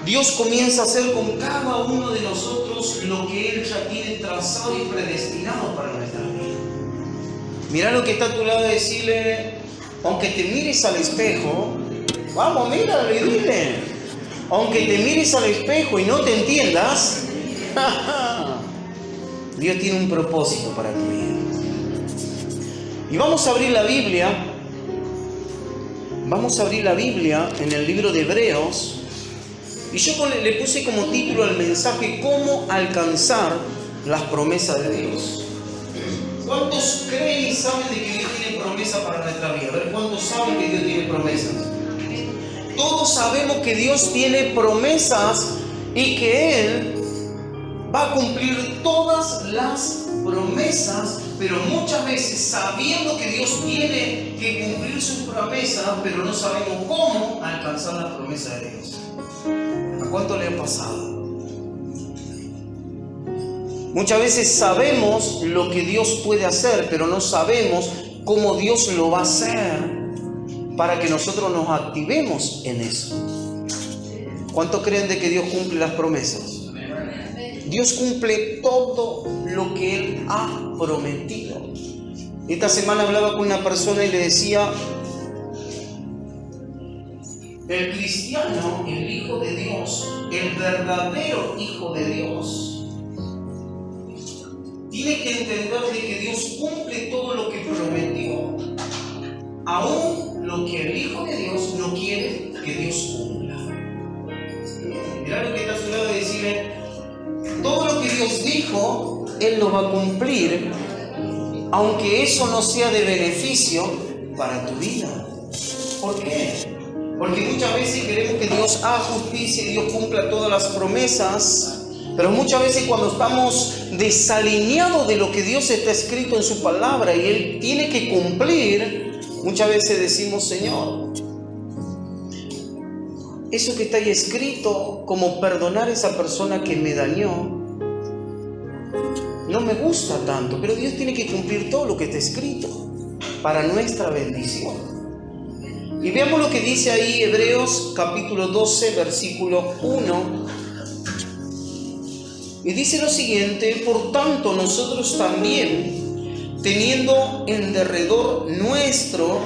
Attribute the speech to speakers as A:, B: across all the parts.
A: Dios comienza a hacer con cada uno de nosotros lo que Él ya tiene trazado y predestinado para nuestra vida. Mira lo que está a tu lado y decirle, aunque te mires al espejo, vamos, míralo y dile, aunque te mires al espejo y no te entiendas, Dios tiene un propósito para tu vida. Y vamos a abrir la Biblia en el libro de Hebreos. Y yo le puse como título al mensaje, ¿cómo alcanzar las promesas de Dios? ¿Cuántos creen y saben de que Dios tiene promesas para nuestra vida? A ver, ¿cuántos saben que Dios tiene promesas? Todos sabemos que Dios tiene promesas y que Él va a cumplir todas las promesas, pero muchas veces sabiendo que Dios tiene que cumplir sus promesas, pero no sabemos cómo alcanzar las promesas de Dios. ¿A cuánto le ha pasado? Muchas veces sabemos lo que Dios puede hacer, pero no sabemos cómo Dios lo va a hacer para que nosotros nos activemos en eso. ¿Cuánto creen de que Dios cumple las promesas? Dios cumple todo lo que Él ha prometido. Esta semana hablaba con una persona y le decía, el cristiano, el Hijo de Dios, el verdadero Hijo de Dios, tiene que entender de que Dios cumple todo lo que prometió, aún lo que el Hijo de Dios no quiere que Dios cumpla. Mirá lo que está a su lado y decirle, todo lo que Dios dijo, Él lo va a cumplir, aunque eso no sea de beneficio para tu vida. ¿Por qué? Porque muchas veces queremos que Dios haga justicia y Dios cumpla todas las promesas, pero muchas veces cuando estamos desalineados de lo que Dios está escrito en su palabra y Él tiene que cumplir, muchas veces decimos, Señor, eso que está ahí escrito, como perdonar a esa persona que me dañó, no me gusta tanto, pero Dios tiene que cumplir todo lo que está escrito para nuestra bendición. Y veamos lo que dice ahí Hebreos capítulo 12, versículo 1. Y dice lo siguiente, por tanto nosotros también, teniendo en derredor nuestro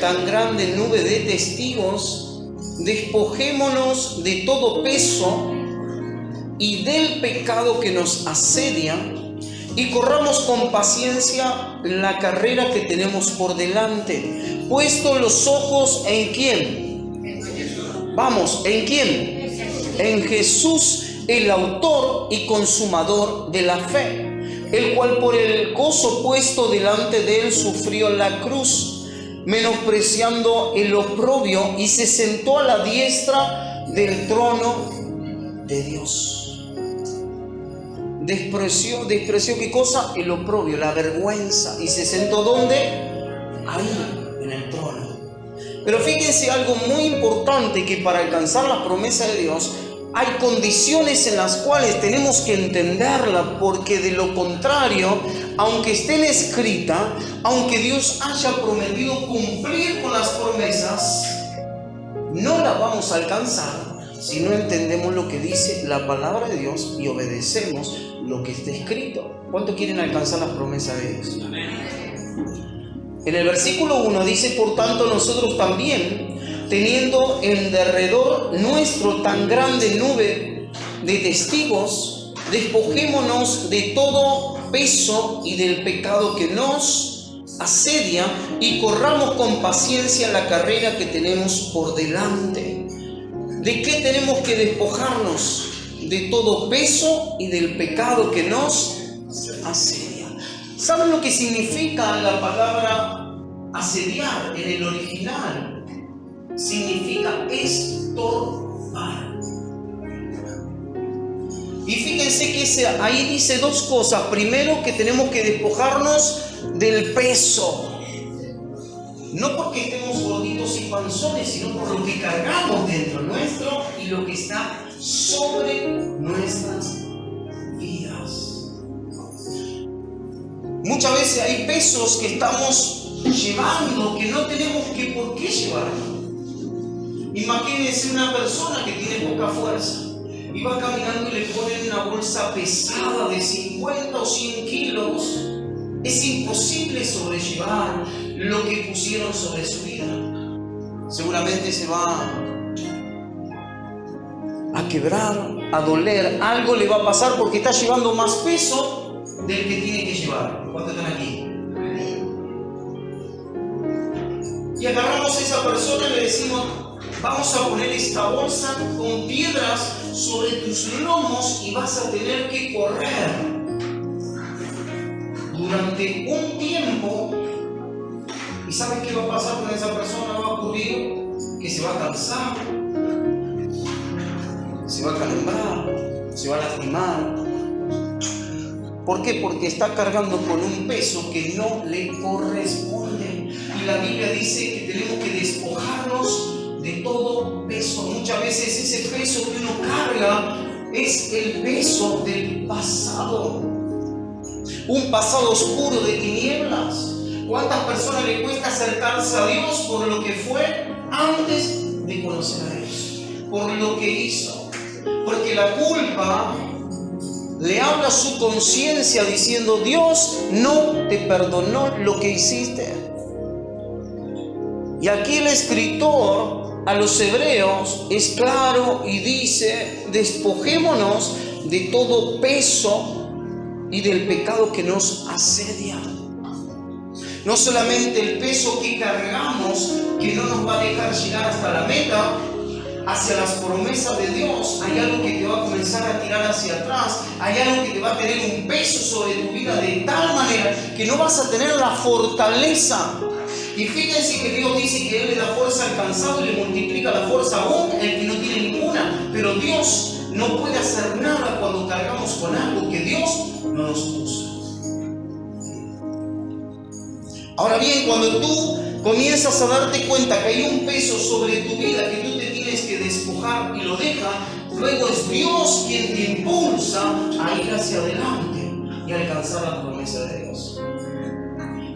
A: tan grande nube de testigos, despojémonos de todo peso y del pecado que nos asedia y corramos con paciencia la carrera que tenemos por delante, puesto los ojos ¿en quién? Vamos, ¿en quién? En Jesús, el autor y consumador de la fe, el cual por el gozo puesto delante de él sufrió la cruz, menospreciando el oprobio, y se sentó a la diestra del trono de Dios. Despreció ¿qué cosa? El oprobio, la vergüenza. ¿Y se sentó dónde? Ahí, en el trono. Pero fíjense algo muy importante, que para alcanzar las promesas de Dios hay condiciones en las cuales tenemos que entenderla, porque de lo contrario, aunque estén escritas, aunque Dios haya prometido cumplir con las promesas, no las vamos a alcanzar si no entendemos lo que dice la palabra de Dios y obedecemos lo que está escrito. ¿Cuánto quieren alcanzar las promesas de Dios? En el versículo 1 dice, por tanto nosotros también, teniendo en derredor nuestro tan grande nube de testigos, despojémonos de todo peso y del pecado que nos asedia y corramos con paciencia la carrera que tenemos por delante. ¿De qué tenemos que despojarnos? De todo peso y del pecado que nos asedia. ¿Saben lo que significa la palabra asediar en el original? Significa estorbar. Y fíjense que ahí dice dos cosas. Primero, que tenemos que despojarnos del peso. No porque estemos gorditos y panzones, sino por lo que cargamos dentro nuestro y lo que está sobre nuestras vidas. Muchas veces hay pesos que estamos llevando que no tenemos por qué llevarlo. Imagínense una persona que tiene poca fuerza. Y va caminando y le ponen una bolsa pesada de 50 o 100 kilos. Es imposible sobrellevar lo que pusieron sobre su vida. Seguramente se va a quebrar, a doler. Algo le va a pasar porque está llevando más peso del que tiene que llevar. ¿Cuántos están aquí? Y agarramos a esa persona y le decimos: vamos a poner esta bolsa con piedras sobre tus lomos y vas a tener que correr durante un tiempo. ¿Y sabes qué va a pasar con esa persona? Va a ocurrir que se va a cansar, se va a calambrar, se va a lastimar. ¿Por qué? Porque está cargando con un peso que no le corresponde. Y la Biblia dice que tenemos que despojarnos de todo peso. Muchas veces ese peso que uno carga es el peso del pasado. Un pasado oscuro de tinieblas. ¿Cuántas personas le cuesta acercarse a Dios por lo que fue antes de conocer a Dios? Por lo que hizo. Porque la culpa le habla a su conciencia diciendo: Dios no te perdonó lo que hiciste. Y aquí el escritor a los hebreos es claro y dice: despojémonos de todo peso y del pecado que nos asedia. No solamente el peso que cargamos, que no nos va a dejar llegar hasta la meta, hacia las promesas de Dios. Hay algo que te va a comenzar a tirar hacia atrás. Hay algo que te va a tener un peso sobre tu vida de tal manera que no vas a tener la fortaleza. Y fíjense que Dios dice que Él le da fuerza al cansado y le multiplica la fuerza aún el que no tiene ninguna. Pero Dios no puede hacer nada cuando cargamos con algo que Dios no nos puso. Ahora bien, cuando tú comienzas a darte cuenta que hay un peso sobre tu vida que tú te tienes que despojar y lo deja, luego es Dios quien te impulsa a ir hacia adelante y alcanzar la promesa de Dios.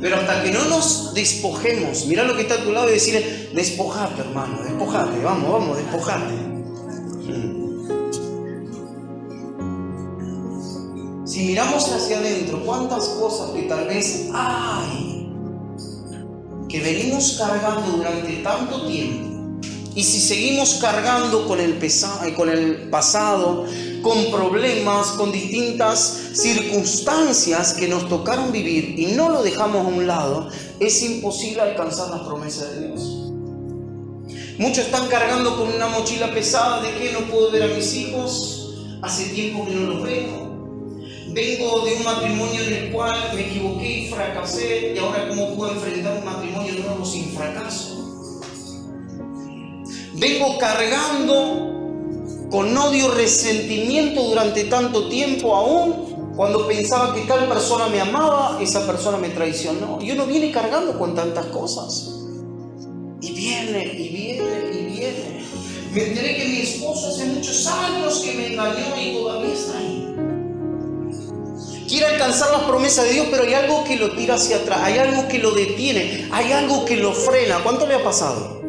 A: Pero hasta que no nos despojemos, mira lo que está a tu lado y decirle: despojate, hermano, despojate, vamos, despojate. Si miramos hacia adentro, cuántas cosas que tal vez hay que venimos cargando durante tanto tiempo, y si seguimos cargando con el pasado, con problemas, con distintas circunstancias que nos tocaron vivir y no lo dejamos a un lado, es imposible alcanzar las promesas de Dios. Muchos están cargando con una mochila pesada de que no puedo ver a mis hijos, hace tiempo que no los veo. Vengo de un matrimonio en el cual me equivoqué y fracasé, y ahora ¿cómo puedo enfrentar un matrimonio nuevo sin fracaso? Vengo cargando con odio, resentimiento durante tanto tiempo, aún cuando pensaba que tal persona me amaba, esa persona me traicionó. Y uno viene cargando con tantas cosas. Y viene. Me enteré que mi esposo hace muchos años que me engañó y todavía está ahí. Quiere alcanzar las promesas de Dios, pero hay algo que lo tira hacia atrás, hay algo que lo detiene, hay algo que lo frena. ¿Cuánto le ha pasado?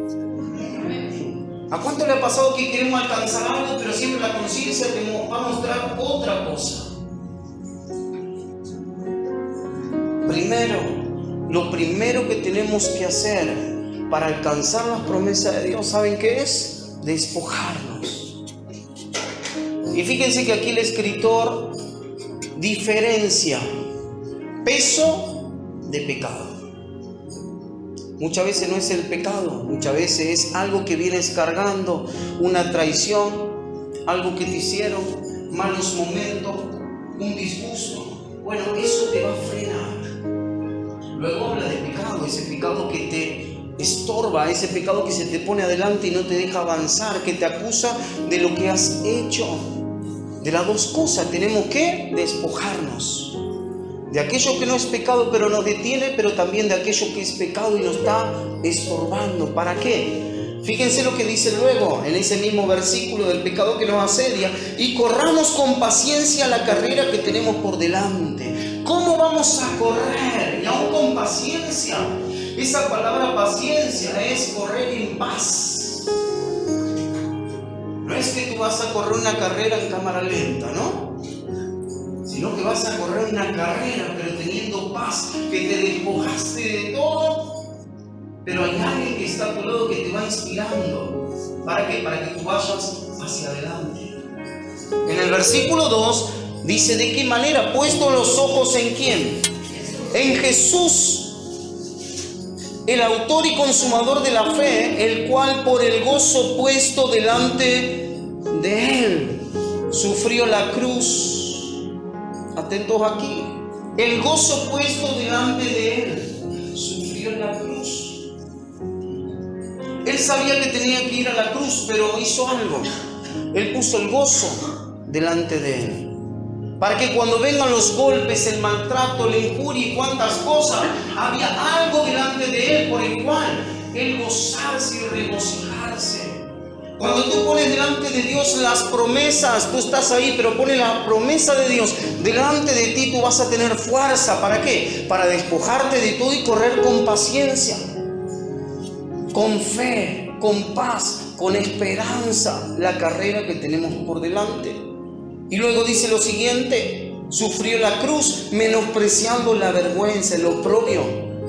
A: ¿A cuánto le ha pasado que queremos alcanzar algo, pero siempre la conciencia te va a mostrar otra cosa? Lo primero que tenemos que hacer para alcanzar las promesas de Dios, ¿saben qué es? Despojarnos. Y fíjense que aquí el escritor diferencia peso de pecado. Muchas veces no es el pecado, muchas veces es algo que vienes cargando, una traición, algo que te hicieron, malos momentos, un disgusto. Bueno, eso te va a frenar. Luego habla de pecado, ese pecado que te estorba, ese pecado que se te pone adelante y no te deja avanzar, que te acusa de lo que has hecho. De las dos cosas tenemos que despojarnos. De aquello que no es pecado pero nos detiene, pero también de aquello que es pecado y nos está estorbando. ¿Para qué? Fíjense lo que dice luego en ese mismo versículo del pecado que nos asedia: y corramos con paciencia la carrera que tenemos por delante. ¿Cómo vamos a correr? Y aún con paciencia. Esa palabra paciencia es correr en paz. No es que tú vas a correr una carrera en cámara lenta, ¿no? Sino que vas a correr una carrera, pero teniendo paz, que te despojaste de todo, pero hay alguien que está a tu lado que te va inspirando. ¿Para qué? Para que tú vayas hacia adelante. En el versículo 2 dice: ¿de qué manera? Puesto los ojos en ¿quién? En Jesús, el autor y consumador de la fe, el cual por el gozo puesto delante de él sufrió la cruz. Atentos aquí. El gozo puesto delante de él sufrió la cruz. Él sabía que tenía que ir a la cruz, pero hizo algo. Él puso el gozo delante de él, para que cuando vengan los golpes, el maltrato, la injuria y cuantas cosas, había algo delante de él por el cual él gozarse y regocijarse. Cuando tú pones delante de Dios las promesas, tú estás ahí, pero pones la promesa de Dios delante de ti, tú vas a tener fuerza. ¿Para qué? Para despojarte de todo y correr con paciencia, con fe, con paz, con esperanza, la carrera que tenemos por delante. Y luego dice lo siguiente: sufrió la cruz, menospreciando la vergüenza, el oprobio,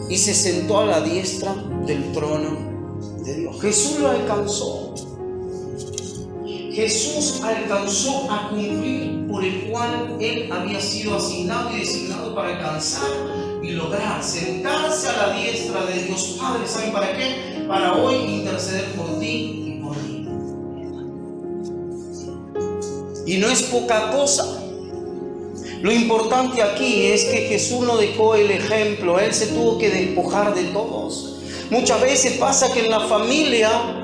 A: y se sentó a la diestra del trono de Dios. Jesús lo alcanzó. Jesús alcanzó a cumplir por el cual él había sido asignado y designado para alcanzar y lograr sentarse a la diestra de Dios Padre. ¿Saben para qué? Para hoy interceder por ti y por mí. Y no es poca cosa. Lo importante aquí es que Jesús no dejó el ejemplo. Él se tuvo que despojar de todos. Muchas veces pasa que en la familia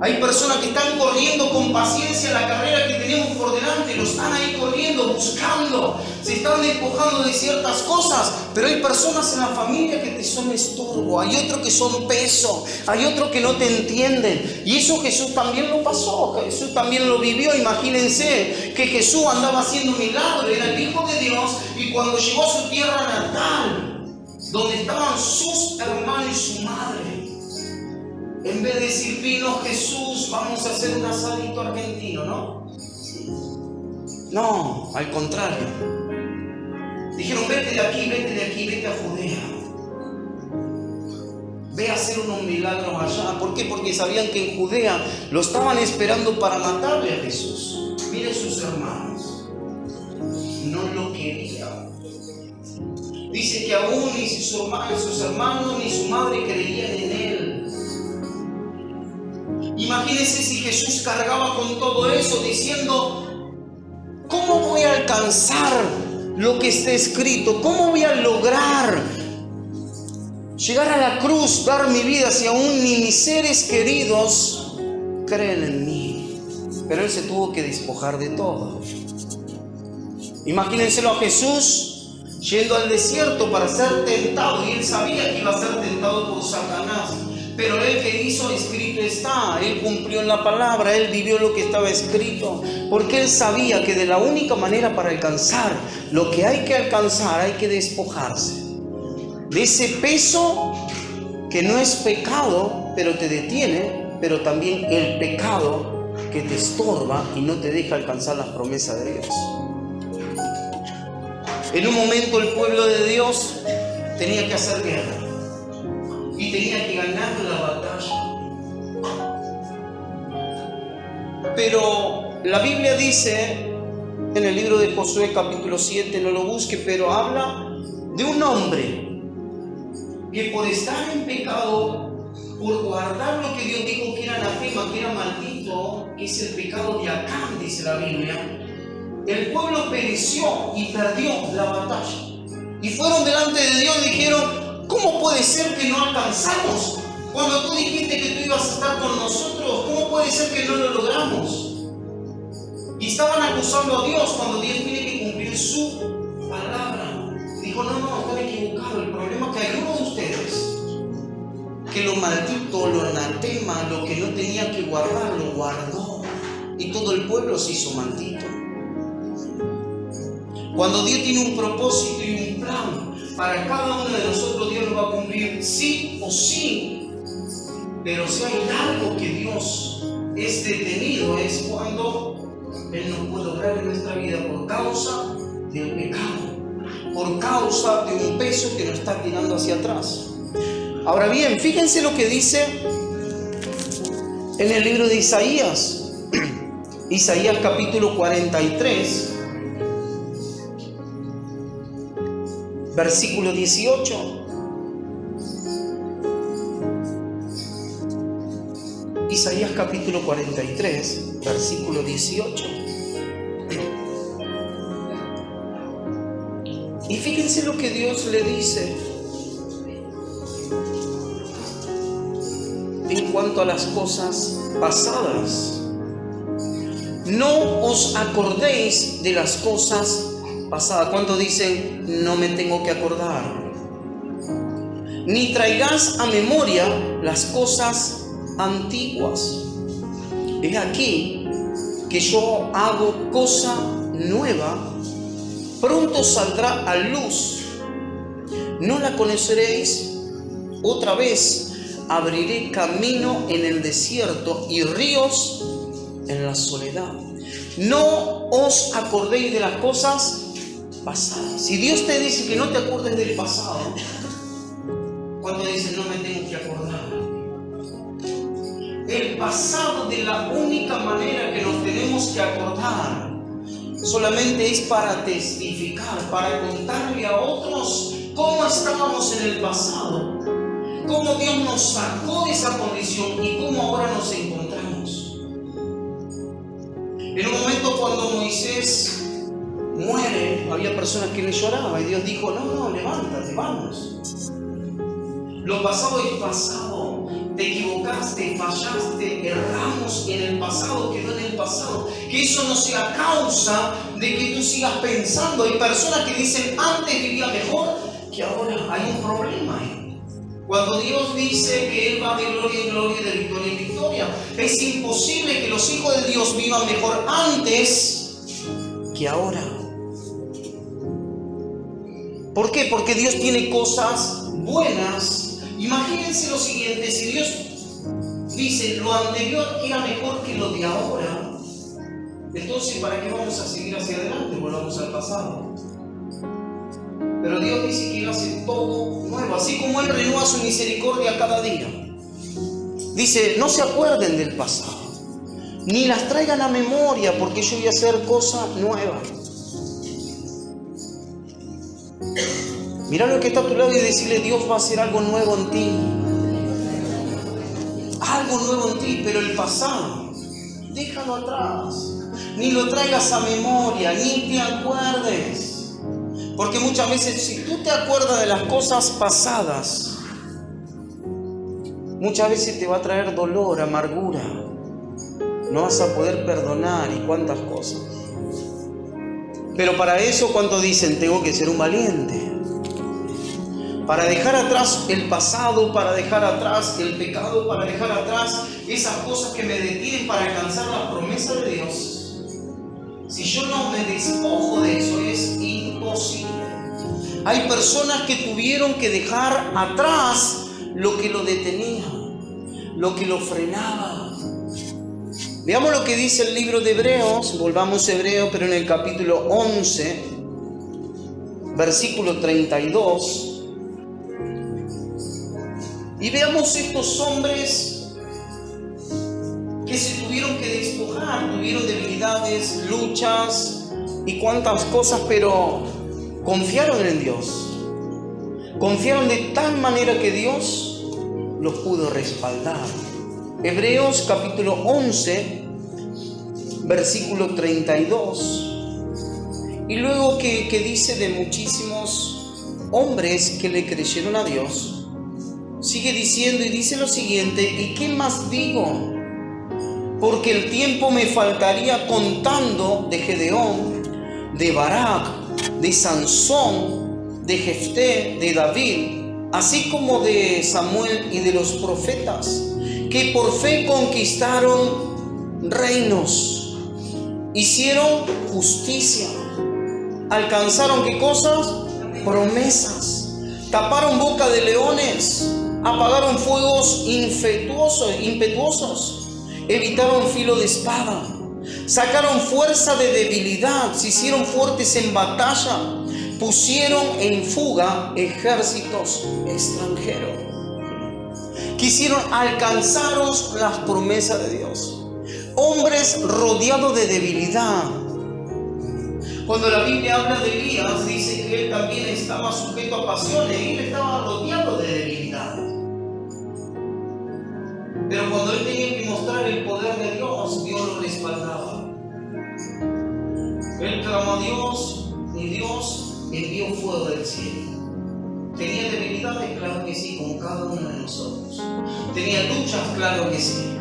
A: hay personas que están corriendo con paciencia la carrera que tenemos por delante, lo están ahí corriendo, buscando, se están despojando de ciertas cosas, pero hay personas en la familia que te son estorbo, hay otros que son peso, hay otros que no te entienden, y eso Jesús también lo pasó, Jesús también lo vivió. Imagínense que Jesús andaba haciendo milagros, era el Hijo de Dios, y cuando llegó a su tierra natal, donde estaban sus hermanos y su madre, en vez de decir: vino Jesús, vamos a hacer un asadito argentino, ¿no? No, al contrario. Dijeron: vete de aquí, vete a Judea. Ve a hacer unos milagros allá. ¿Por qué? Porque sabían que en Judea lo estaban esperando para matarle a Jesús. Miren sus hermanos, no lo querían. Dice que aún ni sus hermanos ni su madre creían en él. Imagínense si Jesús cargaba con todo eso diciendo: ¿cómo voy a alcanzar lo que está escrito? ¿Cómo voy a lograr llegar a la cruz, dar mi vida si aún ni mis seres queridos creen en mí? Pero él se tuvo que despojar de todo. Imagínenselo a Jesús yendo al desierto para ser tentado, y él sabía que iba a ser tentado por Satanás. Pero él, que hizo, escrito está. Él cumplió en la palabra, él vivió lo que estaba escrito, porque él sabía que de la única manera para alcanzar lo que hay que alcanzar, hay que despojarse de ese peso que no es pecado, pero te detiene, pero también el pecado que te estorba y no te deja alcanzar las promesas de Dios. En un momento el pueblo de Dios tenía que hacer guerra y tenía que ganar la batalla. Pero la Biblia dice en el libro de Josué capítulo 7, no lo busque, pero habla de un hombre que por estar en pecado, por guardar lo que Dios dijo que era anatema, que era maldito, que es el pecado de Acán, dice la Biblia, el pueblo pereció y perdió la batalla. Y fueron delante de Dios y dijeron: ¿cómo puede ser que no alcanzamos? Cuando tú dijiste que tú ibas a estar con nosotros, ¿cómo puede ser que no lo logramos? Y estaban acusando a Dios cuando Dios tiene que cumplir su palabra. Dijo: no, están equivocados. El problema es que hay uno de ustedes que lo maldito, lo anatema, lo que no tenía que guardar, lo guardó. Y todo el pueblo se hizo maldito. Cuando Dios tiene un propósito y un plan para cada uno de nosotros, Dios lo va a cumplir sí o sí. Pero si hay algo que Dios es detenido es cuando Él no puede obrar en nuestra vida por causa del pecado, por causa de un peso que nos está tirando hacia atrás. Ahora bien, fíjense lo que dice en el libro de Isaías. Isaías capítulo 43, versículo 18. Isaías capítulo 43, versículo 18. Y fíjense lo que Dios le dice en cuanto a las cosas pasadas. No os acordéis de las cosas pasadas. ¿Cuántos dicen no me tengo que acordar? Ni traigáis a memoria las cosas antiguas. Es aquí que yo hago cosa nueva, pronto saldrá a luz, no la conoceréis. Otra vez abriré camino en el desierto y ríos en la soledad. No os acordéis de las cosas pasadas. Si Dios te dice que no te acuerdes del pasado, cuando dice no me tengo que acordar, el pasado, de la única manera que nos tenemos que acordar, solamente es para testificar, para contarle a otros cómo estábamos en el pasado, cómo Dios nos sacó de esa condición y cómo ahora nos encontramos. En un momento cuando Moisés muere, había personas que le lloraban y Dios dijo, no, levántate, vamos. Lo pasado es pasado. Te equivocaste, fallaste, erramos en el pasado, quedó en el pasado. Que eso no sea causa de que tú sigas pensando. Hay personas que dicen, antes vivía mejor, que ahora hay un problema ahí. Cuando Dios dice que Él va de gloria en gloria y de victoria en victoria, es imposible que los hijos de Dios vivan mejor antes que ahora. ¿Por qué? Porque Dios tiene cosas buenas. Imagínense lo siguiente, si Dios dice lo anterior era mejor que lo de ahora, entonces ¿para qué vamos a seguir hacia adelante? Volvamos al pasado. Pero Dios dice que Él hace todo nuevo, así como Él renueva su misericordia cada día. Dice, no se acuerden del pasado, ni las traigan a memoria, porque yo voy a hacer cosa nueva. Mirá lo que está a tu lado y decirle, Dios va a hacer algo nuevo en ti. Algo nuevo en ti, pero el pasado, déjalo atrás. Ni lo traigas a memoria, ni te acuerdes. Porque muchas veces si tú te acuerdas de las cosas pasadas, muchas veces te va a traer dolor, amargura. No vas a poder perdonar y cuántas cosas. Pero para eso, ¿cuántos dicen? Tengo que ser un valiente. Para dejar atrás el pasado, para dejar atrás el pecado, para dejar atrás esas cosas que me detienen para alcanzar la promesa de Dios. Si yo no me despojo de eso, es imposible. Hay personas que tuvieron que dejar atrás lo que lo detenía, lo que lo frenaba. Veamos lo que dice el libro de Hebreos, volvamos a Hebreos, pero en el capítulo 11, versículo 32. Y veamos estos hombres que se tuvieron que despojar, tuvieron debilidades, luchas y cuantas cosas, pero confiaron en Dios. Confiaron de tal manera que Dios los pudo respaldar. Hebreos capítulo 11, versículo 32. Y luego que dice de muchísimos hombres que le creyeron a Dios, sigue diciendo y dice lo siguiente, ¿y qué más digo? Porque el tiempo me faltaría contando de Gedeón, de Barak, de Sansón, de Jefté, de David, así como de Samuel y de los profetas, que por fe conquistaron reinos, hicieron justicia, alcanzaron ¿qué cosas? Promesas, taparon boca de leones, apagaron fuegos impetuosos evitaron filo de espada, sacaron fuerza de debilidad, se hicieron fuertes en batalla, pusieron en fuga ejércitos extranjeros. Quisieron alcanzaros las promesas de Dios. Hombres rodeados de debilidad. Cuando la Biblia habla de Elías, dice que él también estaba sujeto a pasiones y él estaba rodeado de debilidad. Pero cuando él tenía que mostrar el poder de Dios, Dios lo respaldaba. Él clamó a Dios y Dios envió fuego del cielo. ¿Tenía debilidades? Claro que sí, como cada uno de nosotros. ¿Tenía luchas? Claro que sí.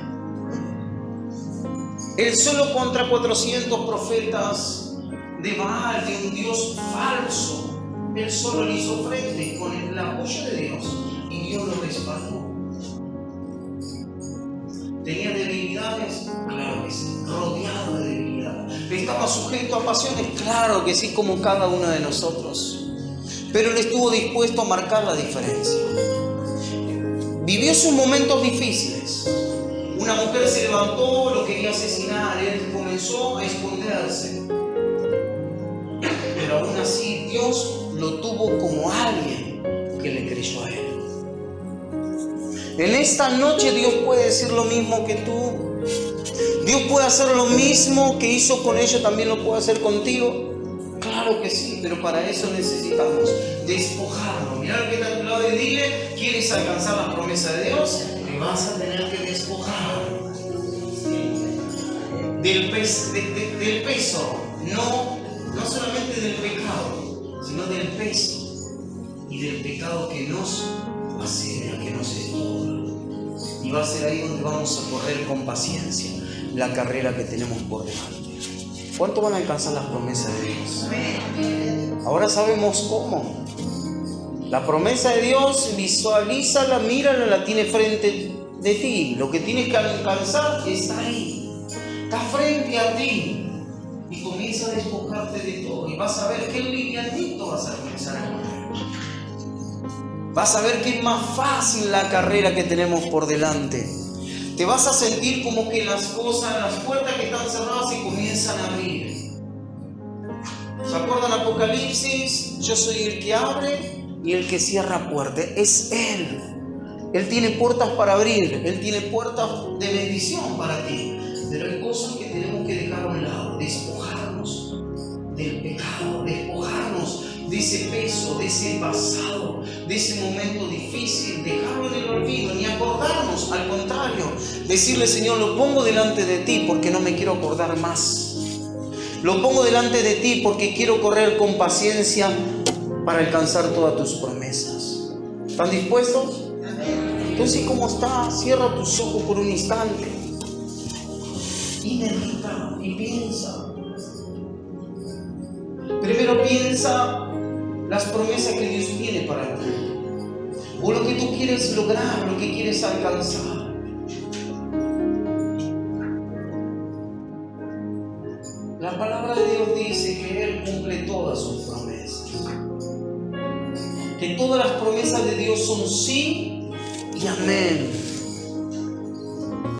A: Él solo contra 400 profetas de Baal, de un Dios falso, él solo le hizo frente con el apoyo de Dios y Dios lo respaldó. ¿Tenía debilidades? Claro que sí. Rodeado de debilidad. ¿Estaba sujeto a pasiones? Claro que sí, como cada uno de nosotros. Pero él estuvo dispuesto a marcar la diferencia. Vivió sus momentos difíciles. Una mujer se levantó, lo quería asesinar, él comenzó a esconderse. Pero aún así Dios lo tuvo como alguien que le creyó a él. En esta noche Dios puede decir lo mismo que tú. Dios puede hacer lo mismo que hizo con ellos, también lo puede hacer contigo. Claro que sí, pero para eso necesitamos despojarnos. Mirá lo que está a tu lado y dile: ¿quieres alcanzar las promesas de Dios? Te vas a tener que despojar del peso, no solamente del pecado, sino del peso y del pecado que nos asedia, que nos estorba. Y va a ser ahí donde vamos a correr con paciencia la carrera que tenemos por delante. ¿Cuánto van a alcanzar las promesas de Dios? Ahora sabemos cómo. La promesa de Dios, visualízala, mírala, la tiene frente de ti. Lo que tienes que alcanzar está ahí. Está frente a ti. Y comienza a despojarte de todo. Y vas a ver qué livianito vas a comenzar a correr. Vas a ver que es más fácil la carrera que tenemos por delante. Te vas a sentir como que las cosas, las puertas que están cerradas se comienzan a abrir. ¿Se acuerdan Apocalipsis? Yo soy el que abre y el que cierra puertas. Es Él. Él tiene puertas para abrir. Él tiene puertas de bendición para ti. Pero hay cosas que tenemos que dejar a un lado. Despojarnos del pecado. Despojarnos de ese peso, de ese pasado, de ese momento difícil, dejarlo en el olvido, ni acordarnos, al contrario, decirle: Señor, lo pongo delante de ti porque no me quiero acordar más. Lo pongo delante de ti porque quiero correr con paciencia para alcanzar todas tus promesas. ¿Están dispuestos? Entonces, ¿cómo está? Cierra tus ojos por un instante y medita y piensa. Primero piensa las promesas que Dios tiene para ti, o lo que tú quieres lograr, lo que quieres alcanzar. La palabra de Dios dice que Él cumple todas sus promesas, que todas las promesas de Dios son sí y amén.